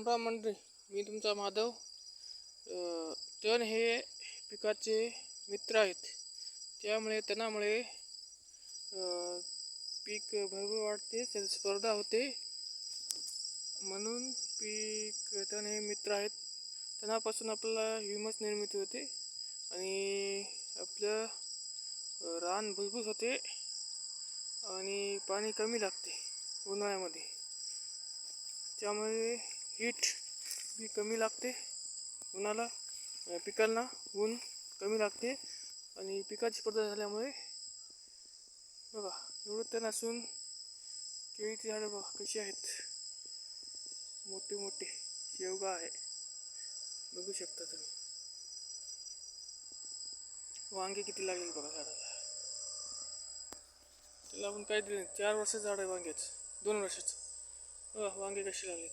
राम मंडळी, मी तुमचा माधव. तण हे पिकाचे मित्र आहेत. त्यामुळे तणामुळे पीक भरपूर वाढते, त्याची स्पर्धा होते. म्हणून तण हे मित्र आहेत. तणापासून आपल्याला ह्युमस निर्मिती होते आणि आपलं रान भुसभुस होते आणि पाणी कमी लागते उन्हाळ्यामध्ये. त्यामुळे हीट बी कमी लागते उन्हाला, पिकांना ऊन कमी लागते आणि पिकाची स्पर्धा झाल्यामुळे बघा एवढं तण असून केळीची झाडं बघा कशी आहेत, मोठे मोठे शेवगा आहे, बघू शकता तुम्ही. वांगे किती लागेल बघा झाडाला. त्याला आपण काय दिलं, 4 वर्षाचं झाड आहे वांग्याचं, 2 वर्षाचं. वांगे कसे लागले.